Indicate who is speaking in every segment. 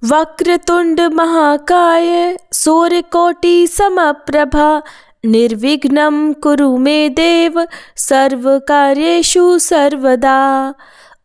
Speaker 1: वक्रतुंड महाकाय सूर्यकोटि समप्रभा निर्विघ्नं कुरु मे देव सर्वकार्येषु सर्वदा।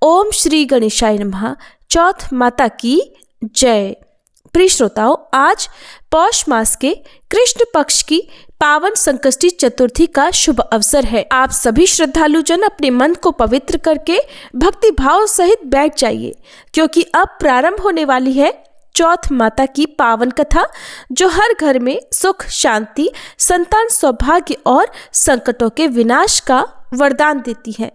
Speaker 1: ओम श्री गणेशाय नमः। चौथ माता की जय। प्रिय श्रोताओं, आज पौष मास के कृष्ण पक्ष की पावन संकष्टी चतुर्थी का शुभ अवसर है। आप सभी श्रद्धालु जन अपने मन को पवित्र करके भक्ति भाव सहित बैठ जाइए, क्योंकि अब प्रारंभ होने वाली है चौथ माता की पावन कथा, जो हर घर में सुख शांति, संतान सौभाग्य और संकटों के विनाश का वरदान देती है।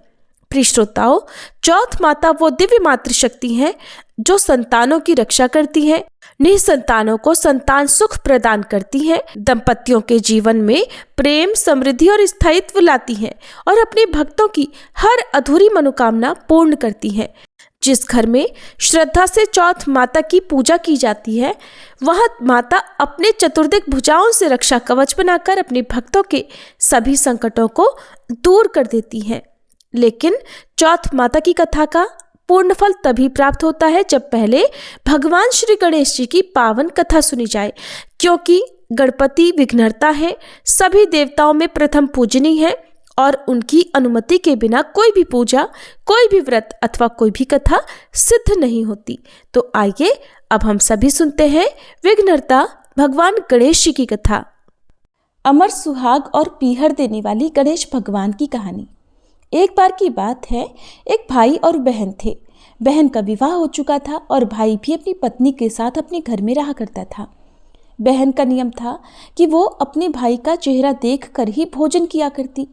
Speaker 1: प्रिय श्रोताओं, चौथ माता वो दिव्य मातृशक्ति है जो संतानों की रक्षा करती है, निसंतानों को संतान सुख प्रदान करती है, दंपतियों के जीवन में प्रेम, समृद्धि और स्थायित्व लाती है और अपने भक्तों की हर अधूरी मनोकामना पूर्ण करती है। जिस घर में श्रद्धा से चौथ माता की पूजा की जाती है, वह माता अपने चतुर्दिक भुजाओं से रक्षा कवच बनाकर अपने भक्तों के सभी संकटों को दूर कर देती है। लेकिन चौथ माता की कथा का पूर्ण फल तभी प्राप्त होता है जब पहले भगवान श्री गणेश जी की पावन कथा सुनी जाए, क्योंकि गणपति विघ्नहर्ता है, सभी देवताओं में प्रथम पूजनीय है और उनकी अनुमति के बिना कोई भी पूजा, कोई भी व्रत अथवा कोई भी कथा सिद्ध नहीं होती। तो आइए अब हम सभी सुनते हैं विघ्नहर्ता भगवान गणेश जी की कथा। अमर सुहाग और पीहर देने वाली गणेश भगवान की कहानी। एक बार की बात है, एक भाई और बहन थे। बहन का विवाह हो चुका था और भाई भी अपनी पत्नी के साथ अपने घर में रहा करता था। बहन का नियम था कि वो अपने भाई का चेहरा देखकर ही भोजन किया करती,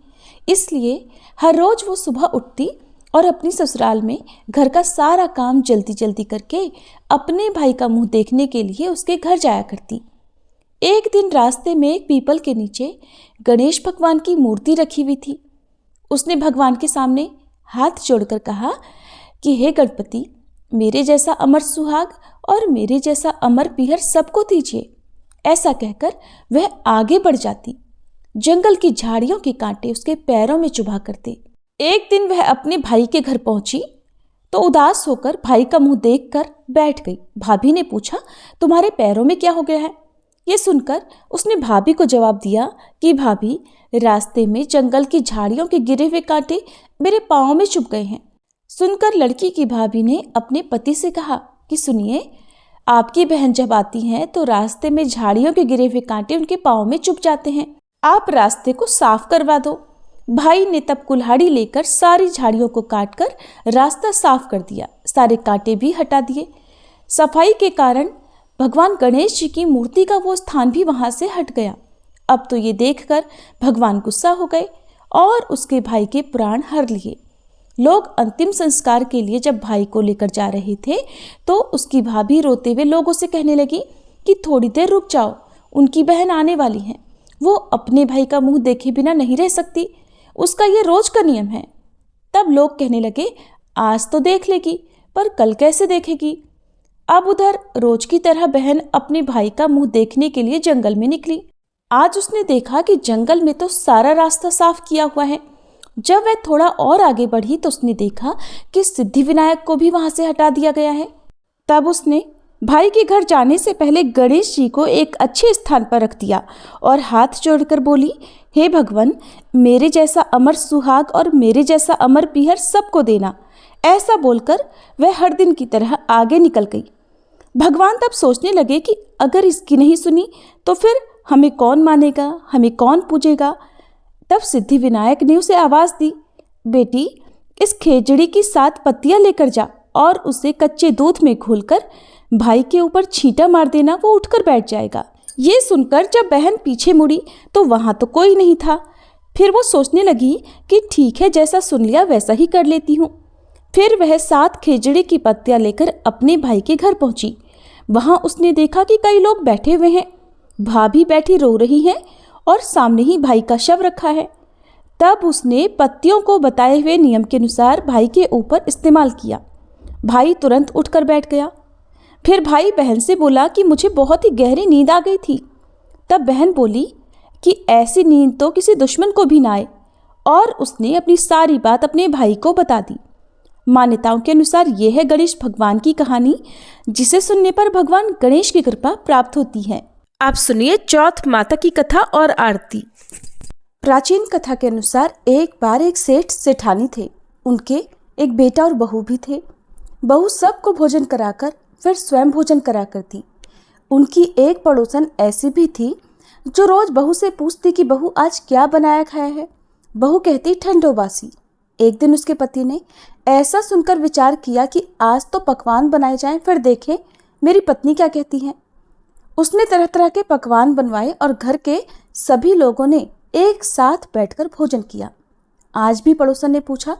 Speaker 1: इसलिए हर रोज वो सुबह उठती और अपनी ससुराल में घर का सारा काम जल्दी जल्दी करके अपने भाई का मुंह देखने के लिए उसके घर जाया करती। एक दिन रास्ते में एक पीपल के नीचे गणेश भगवान की मूर्ति रखी हुई थी। उसने भगवान के सामने हाथ जोड़कर कहा कि हे गणपति, मेरे जैसा अमर सुहाग और मेरे जैसा अमर पीहर सबको दीजिए। ऐसा कहकर वह आगे बढ़ जाती। जंगल की झाड़ियों के कांटे उसके पैरों में चुभा करते। एक दिन वह अपने भाई के घर पहुंची तो उदास होकर भाई का मुंह देखकर बैठ गई। भाभी ने पूछा, तुम्हारे पैरों में क्या हो गया है? ये सुनकर उसने भाभी को जवाब दिया कि भाभी, रास्ते में जंगल की झाड़ियों के गिरे हुए कांटे मेरे पाँव में चुभ गए हैं। सुनकर लड़की की भाभी ने अपने पति से कहा कि सुनिए, आपकी बहन जब आती हैं तो रास्ते में झाड़ियों के गिरे हुए कांटे उनके पाँव में चुभ जाते हैं, आप रास्ते को साफ करवा दो। भाई ने तब कुल्हाड़ी लेकर सारी झाड़ियों को काटकर रास्ता साफ कर दिया, सारे कांटे भी हटा दिए। सफाई के कारण भगवान गणेश जी की मूर्ति का वो स्थान भी वहां से हट गया। अब तो ये देखकर भगवान गुस्सा हो गए और उसके भाई के प्राण हर लिए। लोग अंतिम संस्कार के लिए जब भाई को लेकर जा रहे थे तो उसकी भाभी रोते हुए लोगों से कहने लगी कि थोड़ी देर रुक जाओ, उनकी बहन आने वाली है, वो अपने भाई का मुंह देखे बिना नहीं रह सकती, उसका ये रोज का नियम है। तब लोग कहने लगे, आज तो देख लेगी, पर कल कैसे देखेगी? अब उधर रोज की तरह बहन अपने भाई का मुंह देखने के लिए जंगल में निकली। आज उसने देखा कि जंगल में तो सारा रास्ता साफ किया हुआ है। जब वह थोड़ा और आगे बढ़ी तो उसने देखा कि सिद्धि विनायक को भी वहां से हटा दिया गया है। तब उसने भाई के घर जाने से पहले गणेश जी को एक अच्छे स्थान पर रख दिया और हाथ जोड़कर बोली, हे भगवान, मेरे जैसा अमर सुहाग और मेरे जैसा अमर पीहर सबको देना। ऐसा बोलकर वह हर दिन की तरह आगे निकल गई। भगवान तब सोचने लगे कि अगर इसकी नहीं सुनी तो फिर हमें कौन मानेगा, हमें कौन पूजेगा। तब सिद्धि विनायक ने उसे आवाज़ दी, बेटी, इस खेजड़ी की 7 पत्तियां लेकर जा और उसे कच्चे दूध में घोलकर भाई के ऊपर छींटा मार देना, वो उठकर बैठ जाएगा। ये सुनकर जब बहन पीछे मुड़ी तो वहां तो कोई नहीं था। फिर वो सोचने लगी कि ठीक है, जैसा सुन लिया वैसा ही कर लेती हूँ। फिर वह 7 खेजड़ी की पत्तियां लेकर अपने भाई के घर पहुंची। वहां उसने देखा कि कई लोग बैठे हुए हैं, भाभी बैठी रो रही है और सामने ही भाई का शव रखा है। तब उसने पत्तियों को बताए हुए नियम के अनुसार भाई के ऊपर इस्तेमाल किया। भाई तुरंत उठकर बैठ गया। फिर भाई बहन से बोला कि मुझे बहुत ही गहरी नींद आ गई थी। तब बहन बोली कि ऐसी नींद तो किसी दुश्मन को भी ना आए, और उसने अपनी सारी बात अपने भाई को बता दी।
Speaker 2: मान्यताओं के अनुसार यह है गणेश भगवान की कहानी, जिसे सुनने पर भगवान गणेश की कृपा प्राप्त होती है।
Speaker 1: आप सुनिए चौथ माता की कथा और आरती।
Speaker 2: प्राचीन कथा के अनुसार एक बार एक सेठ सेठानी थे। उनके एक बेटा और बहू भी थे। बहू सबको भोजन कराकर फिर स्वयं भोजन करा करती। उनकी एक पड़ोसन ऐसी भी थी जो रोज बहू से पूछती कि बहू आज क्या बनाया खाया है। बहू कहती ठंडो बासी। एक दिन उसके पति ने ऐसा सुनकर विचार किया कि आज तो पकवान बनाए जाएं, फिर देखें मेरी पत्नी क्या कहती है। उसने तरह तरह के पकवान बनवाए और घर के सभी लोगों ने एक साथ बैठकर भोजन किया। आज भी पड़ोसन ने पूछा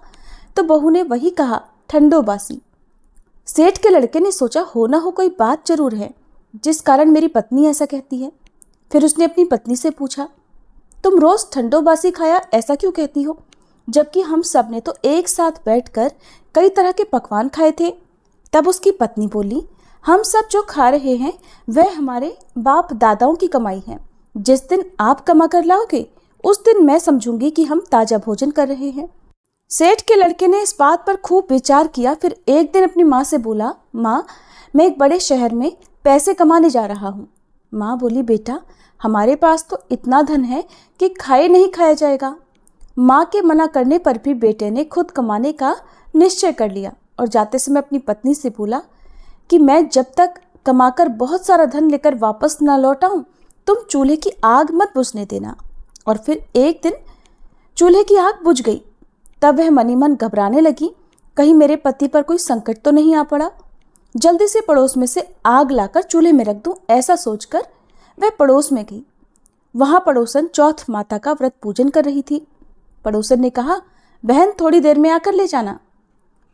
Speaker 2: तो बहू ने वही कहा, ठंडो बासी। सेठ के लड़के ने सोचा हो ना हो कोई बात जरूर है जिस कारण मेरी पत्नी ऐसा कहती है। फिर उसने अपनी पत्नी से पूछा, तुम रोज ठंडो बासी खाया ऐसा क्यों कहती हो, जबकि हम सब ने तो एक साथ बैठकर कई तरह के पकवान खाए थे। तब उसकी पत्नी बोली, हम सब जो खा रहे हैं वह हमारे बाप दादाओं की कमाई है। जिस दिन आप कमा कर लाओगे उस दिन मैं समझूंगी कि हम ताजा भोजन कर रहे हैं। सेठ के लड़के ने इस बात पर खूब विचार किया। फिर एक दिन अपनी माँ से बोला, माँ मैं एक बड़े शहर में पैसे कमाने जा रहा हूँ। माँ बोली, बेटा हमारे पास तो इतना धन है कि खाए नहीं खाया जाएगा। माँ के मना करने पर भी बेटे ने खुद कमाने का निश्चय कर लिया और जाते समय अपनी पत्नी से बोला कि मैं जब तक कमाकर बहुत सारा धन लेकर वापस ना लौट आऊं, तुम चूल्हे की आग मत बुझने देना। और फिर एक दिन चूल्हे की आग बुझ गई। तब वह मनी मन घबराने लगी, कहीं मेरे पति पर कोई संकट तो नहीं आ पड़ा। जल्दी से पड़ोस में से आग लाकर चूल्हे में रख दूं, ऐसा सोचकर वह पड़ोस में गई। वहां पड़ोसन चौथ माता का व्रत पूजन कर रही थी। पड़ोसन ने कहा, बहन थोड़ी देर में आकर ले जाना।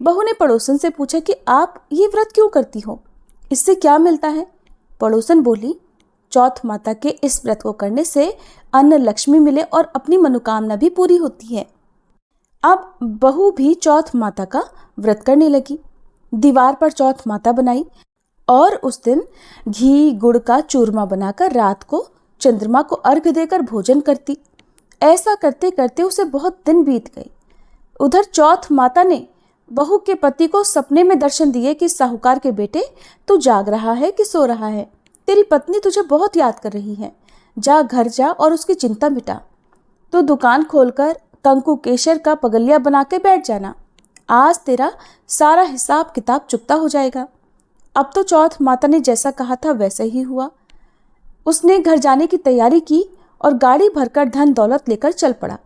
Speaker 2: बहू ने पड़ोसन से पूछा कि आप ये व्रत क्यों करती हो, इससे क्या मिलता है। पड़ोसन बोली, चौथ माता के इस व्रत को करने से अन्न लक्ष्मी मिले और अपनी मनोकामना भी पूरी होती है। अब बहू भी चौथ माता का व्रत करने लगी। दीवार पर चौथ माता बनाई और उस दिन घी गुड़ का चूरमा बनाकर रात को चंद्रमा को अर्घ्य देकर भोजन करती। ऐसा करते करते उसे बहुत दिन बीत गए। उधर चौथ माता ने बहू के पति को सपने में दर्शन दिए कि साहूकार के बेटे तू जाग रहा है कि सो रहा है, तेरी पत्नी तुझे बहुत याद कर रही है, जा घर जा और उसकी चिंता मिटा। तो दुकान खोलकर कंकु केशर का पगलिया बना के बैठ जाना, आज तेरा सारा हिसाब किताब चुकता हो जाएगा। अब तो चौथ माता ने जैसा कहा था वैसा ही हुआ। उसने घर जाने की तैयारी की और गाड़ी भरकर धन दौलत लेकर चल पड़ा।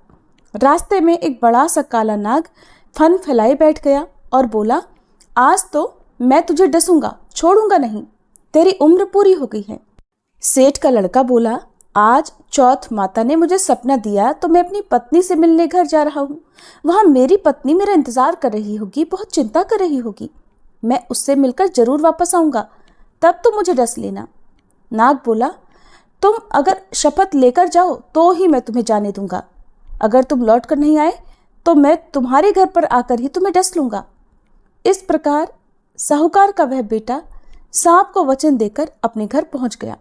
Speaker 2: रास्ते में एक बड़ा सा काला नाग फन फैलाए बैठ गया और बोला, आज तो मैं तुझे डसूंगा, छोड़ूंगा नहीं, तेरी उम्र पूरी हो गई है। सेठ का लड़का बोला, आज चौथ माता ने मुझे सपना दिया तो मैं अपनी पत्नी से मिलने घर जा रहा हूँ। वहाँ मेरी पत्नी मेरा इंतजार कर रही होगी, बहुत चिंता कर रही होगी। मैं उससे मिलकर जरूर वापस आऊँगा, तब तुम मुझे डस लेना। नाग बोला, तुम अगर शपथ लेकर जाओ तो ही मैं तुम्हें जाने दूंगा, अगर तुम लौट कर नहीं आए तो मैं तुम्हारे घर पर आकर ही तुम्हें डस लूँगा। इस प्रकार साहूकार का वह बेटा सांप को वचन देकर अपने घर पहुँच गया।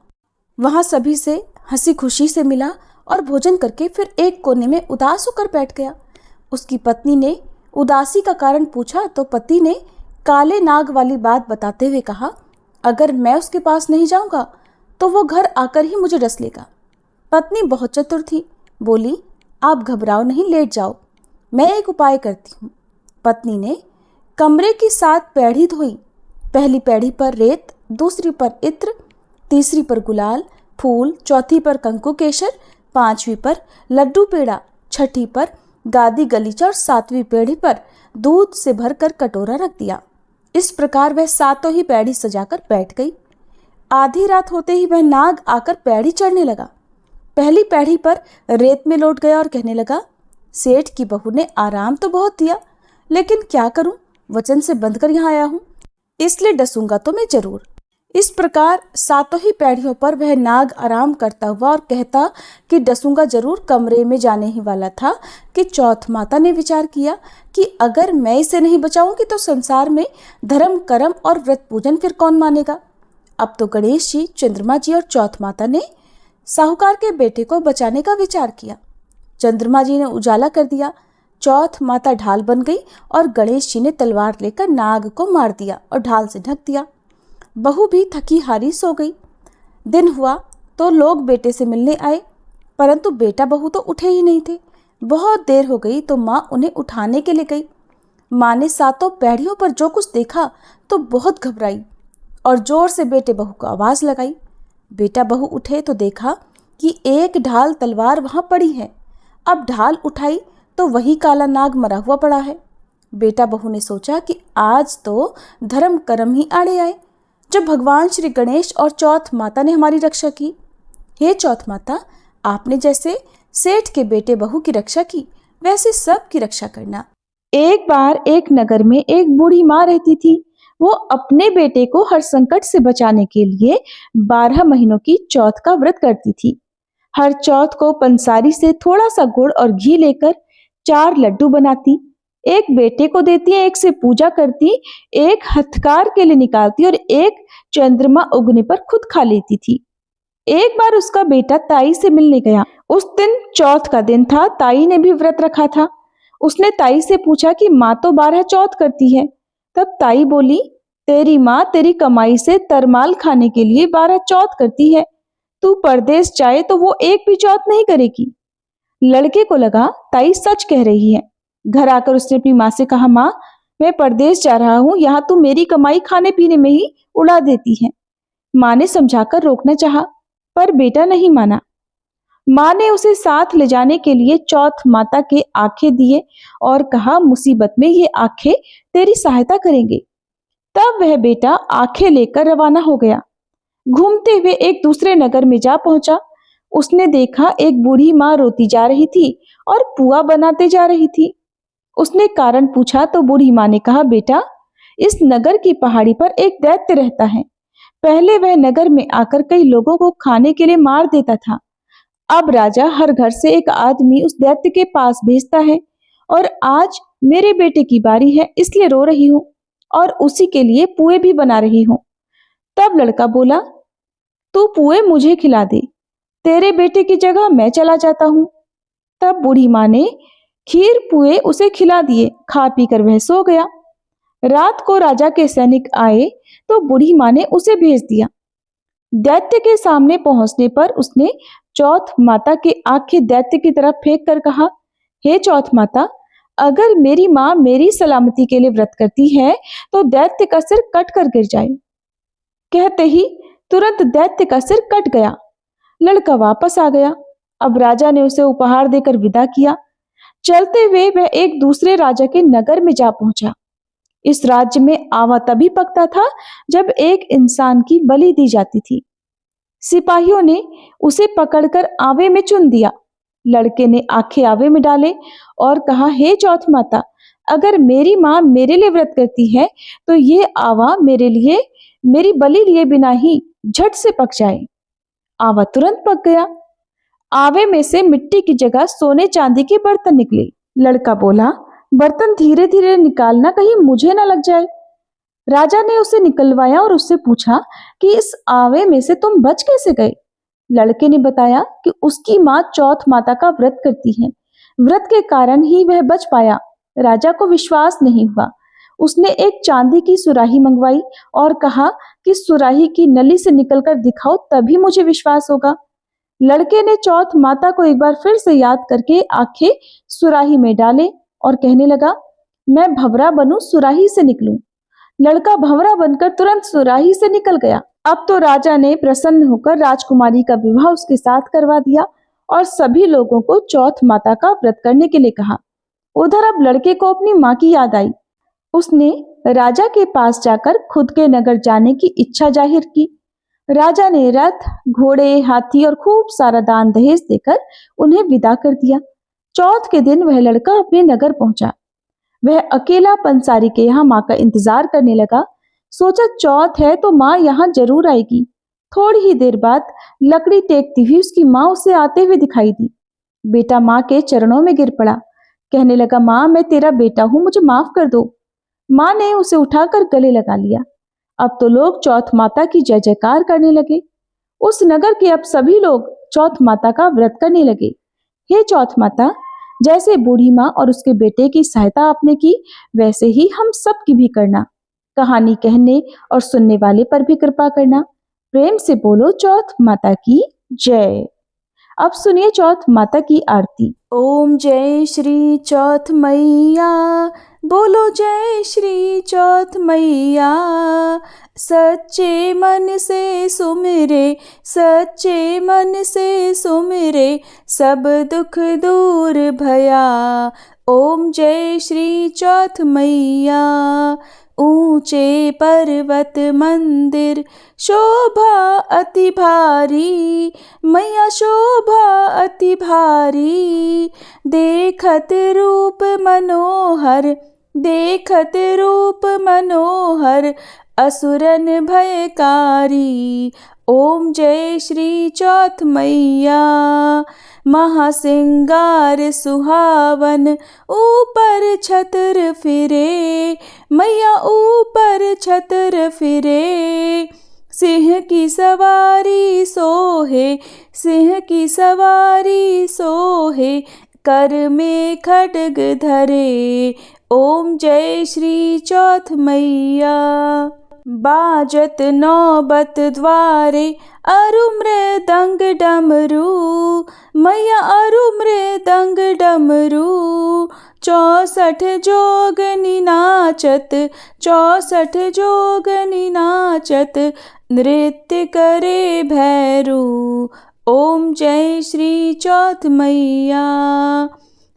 Speaker 2: वहाँ सभी से हंसी खुशी से मिला और भोजन करके फिर एक कोने में उदास होकर बैठ गया। उसकी पत्नी ने उदासी का कारण पूछा तो पति ने काले नाग वाली बात बताते हुए कहा, अगर मैं उसके पास नहीं जाऊंगा तो वो घर आकर ही मुझे डस लेगा। पत्नी बहुत चतुर थी, बोली, आप घबराओ नहीं, लेट जाओ, मैं एक उपाय करती हूँ। पत्नी ने कमरे की 7 पैड़ी धोई। पहली पैड़ी पर रेत, दूसरी पर इत्र, तीसरी पर गुलाल फूल, चौथी पर कंकु केशर, 5वीं पर लड्डू पेड़ा, 6ठी पर गादी गलीचा और 7वीं पैड़ी पर दूध से भरकर कटोरा रख दिया। इस प्रकार वह 7 ही पैड़ी सजाकर बैठ गई। आधी रात होते ही वह नाग आकर पैड़ी चढ़ने लगा। पहली पैड़ी पर रेत में लौट गया और कहने लगा, सेठ की बहू ने आराम तो बहुत दिया, लेकिन क्या करूं, वचन से बंधकर यहाँ आया हूं, इसलिए डसूंगा तो मैं जरूर। इस प्रकार 7 ही पैड़ियों पर वह नाग आराम करता हुआ और कहता कि डसूंगा जरूर कमरे में जाने ही वाला था कि चौथ माता ने विचार किया कि अगर मैं इसे नहीं बचाऊंगी तो संसार में धर्म कर्म और व्रत पूजन फिर कौन मानेगा। अब तो गणेश जी, चंद्रमा जी और चौथ माता ने साहूकार के बेटे को बचाने का विचार किया। चंद्रमा जी ने उजाला कर दिया, चौथ माता ढाल बन गई और गणेश जी ने तलवार लेकर नाग को मार दिया और ढाल से ढक दिया। बहू भी थकी हारी सो गई। दिन हुआ तो लोग बेटे से मिलने आए, परंतु बेटा बहू तो उठे ही नहीं थे। बहुत देर हो गई तो माँ उन्हें उठाने के लिए गई। माँ ने सातों पैड़ियों पर जो कुछ देखा तो बहुत घबराई और जोर से बेटे बहू को आवाज़ लगाई। बेटा बहू उठे तो देखा कि एक ढाल तलवार वहाँ पड़ी है। अब ढाल उठाई तो वही काला नाग मरा हुआ पड़ा है। बेटा बहू ने सोचा कि आज तो धर्म कर्म ही आड़े आए, जब भगवान श्री गणेश और चौथ माता ने हमारी रक्षा की। हे चौथ माता, आपने जैसे सेठ के बेटे बहू की रक्षा की, वैसे सब की रक्षा करना। एक बार एक नगर में एक बूढ़ी माँ रहती थी। वो अपने बेटे को हर संकट से बचाने के लिए 12 महीनों की चौथ का व्रत करती थी। हर चौथ को पंसारी से थोड़ा सा गुड़ और घी लेकर 4 लड्डू बनाती, एक बेटे को देती, एक से पूजा करती, एक हथकार के लिए निकालती और एक चंद्रमा उगने पर खुद खा लेती थी। एक बार उसका बेटा ताई से मिलने गया। उस दिन चौथ का दिन था। ताई ने भी व्रत रखा था। उसने ताई से पूछा कि माँ तो 12 चौथ करती है। तब ताई बोली, तेरी माँ तेरी कमाई से तरमाल खाने के लिए 12 चौथ करती है। तू परदेश जाए तो वो एक भी चौथ नहीं करेगी। लड़के को लगा ताई सच कह रही है। घर आकर उसने अपनी माँ से कहा, माँ मैं परदेश जा रहा हूँ, यहाँ तू मेरी कमाई खाने पीने में ही उड़ा देती है। माँ ने समझाकर रोकना चाहा, पर बेटा नहीं माना। माँ ने उसे साथ ले जाने के लिए चौथ माता के आंखें दिए और कहा, मुसीबत में ये आंखें तेरी सहायता करेंगे। तब वह बेटा आंखें लेकर रवाना हो गया। घूमते हुए एक दूसरे नगर में जा पहुंचा। उसने देखा एक बूढ़ी माँ रोती जा रही थी और पुआ बनाते जा रही थी। उसने कारण पूछा तो बूढ़ी माँ ने कहा, बेटा इस नगर की पहाड़ी पर एक दैत्य रहता है। पहले वह नगर में आकर कई लोगों को खाने के लिए मार देता था। अब राजा हर घर से एक आदमी उस दैत्य के पास भेजता है और आज मेरे बेटे की बारी है, इसलिए रो रही हूँ और उसी के लिए पुए भी बना रही हूँ। तब लड़का बोला, तू पुए मुझे खिला दे, तेरे बेटे की जगह मैं चला जाता हूँ। तब बूढ़ी माँ ने खीर पुए उसे खिला दिए। खा पी कर वह सो गया। रात को राजा के सैनिक आए तो बूढ़ी माँ ने उसे भेज दिया। दैत्य के सामने पहुंचने पर उसने चौथ माता की आंखें दैत्य की तरफ फेंक कर कहा, हे चौथ माता, अगर मेरी माँ मेरी सलामती के लिए व्रत करती है तो दैत्य का सिर कट कर गिर जाए। कहते ही तुरंत दैत्य का सिर कट गया। लड़का वापस आ गया। अब राजा ने उसे उपहार देकर विदा किया। चलते हुए वह एक दूसरे राजा के नगर में जा पहुंचा। इस राज्य में आवा तभी पकता था जब एक इंसान की बलि दी जाती थी। सिपाहियों ने उसे पकड़कर आवे में चुन दिया। लड़के ने आंखें आवे में डाले और कहा, हे चौथ माता, अगर मेरी माँ मेरे लिए व्रत करती है तो ये आवा मेरे लिए मेरी बलि लिए बिना ही झट से पक जाए। आवा तुरंत पक गया। आवे में से मिट्टी की जगह सोने चांदी के बर्तन निकले। लड़का बोला, बर्तन धीरे धीरे निकालना, कहीं मुझे ना लग जाए। राजा ने उसे निकलवाया और उससे पूछा कि इस आवे में से तुम बच कैसे गए। लड़के ने बताया कि उसकी माँ चौथ माता का व्रत करती है, व्रत के कारण ही वह बच पाया। राजा को विश्वास नहीं हुआ। उसने एक चांदी की सुराही मंगवाई और कहा कि सुराही की नली से निकलकर दिखाओ, तभी मुझे विश्वास होगा। लड़के ने चौथ माता को एक बार फिर से याद करके आंखें सुराही में डाले और कहने लगा, मैं भंवरा बनूं, सुराही से निकलूं। लड़का भंवरा बनकर तुरंत सुराही से निकल गया। अब तो राजा ने प्रसन्न होकर राजकुमारी का विवाह उसके साथ करवा दिया और सभी लोगों को चौथ माता का व्रत करने के लिए कहा। उधर अब लड़के को अपनी माँ की याद आई। उसने राजा के पास जाकर खुद के नगर जाने की इच्छा जाहिर की। राजा ने रथ, घोड़े, हाथी और खूब सारा दान दहेज देकर उन्हें विदा कर दिया। चौथ के दिन वह लड़का अपने नगर पहुंचा। वह अकेला पंसारी के यहाँ माँ का इंतजार करने लगा। सोचा चौथ है तो माँ यहाँ जरूर आएगी। थोड़ी ही देर बाद लकड़ी टेकती हुई उसकी माँ उसे आते हुए दिखाई दी। बेटा माँ के चरणों में गिर पड़ा। कहने लगा, माँ मैं तेरा बेटा हूँ, मुझे माफ कर दो। माँ ने उसे उठाकर गले लगा लिया। अब तो लोग चौथ माता की जय जयकार करने लगे। उस नगर के अब सभी लोग चौथ माता का व्रत करने लगे। हे चौथ माता, जैसे बूढ़ी माँ और उसके बेटे की सहायता आपने की, वैसे ही हम सब की भी करना। कहानी कहने और सुनने वाले पर भी कृपा करना। प्रेम से बोलो चौथ माता की जय। अब सुनिए चौथ माता की आरती। ओम जय श्री चौथ मैया, बोलो जय श्री चौथ मैया। सच्चे मन से सुमिरे, सच्चे मन से सुमिरे, सब दुख दूर भया। ओम जय श्री चौथ मैया। ऊंचे पर्वत मंदिर शोभा अति भारी, मैया शोभा अति भारी। देखत रूप मनोहर, देखत रूप मनोहर, असुरन भयकारी। ओम जय श्री चौथ मैया। महासिंगार सुहावन, ऊपर छतर फिरे, मैया ऊपर छतर फिरे। सिंह की सवारी सोहे, सिंह की सवारी सोहे, कर में खड्ग धरे। ओम जय श्री चौथ मैया। बाजत नौबत द्वारे, अरु मृदंग डमरू, मैया अरु मृदंग डमरू। 64 जोगनी नाचत, 64 जोगनी नाचत, नृत्य करे भैरू। ओम जय श्री चौथ मैया।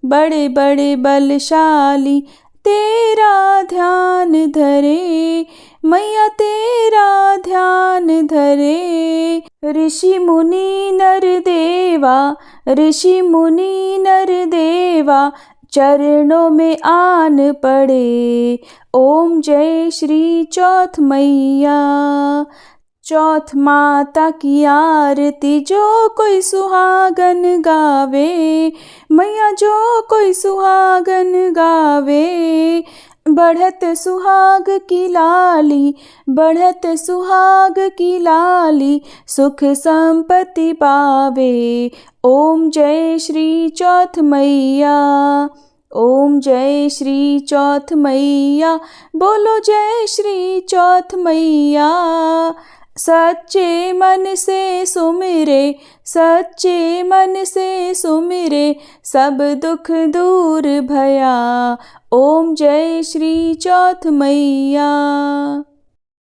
Speaker 2: बड़े बड़े बलशाली तेरा ध्यान धरे, मैया तेरा ध्यान धरे। ऋषि मुनि नर देवा, ऋषि मुनि नर देवा, चरणों में आन पड़े। ओम जय श्री चौथ मैया। चौथ माता की आरती जो कोई सुहागन गावे, मैया जो कोई सुहागन गावे। बढ़त सुहाग की लाली, बढ़त सुहाग की लाली, सुख संपत्ति पावे। ओम जय श्री चौथ मैया। ओम जय श्री चौथ मैया, बोलो जय श्री चौथ मैया। सच्चे मन से सुमिरे, सच्चे मन से सुमिरे, सब दुख दूर भया। ओम जय श्री चौथ मैया।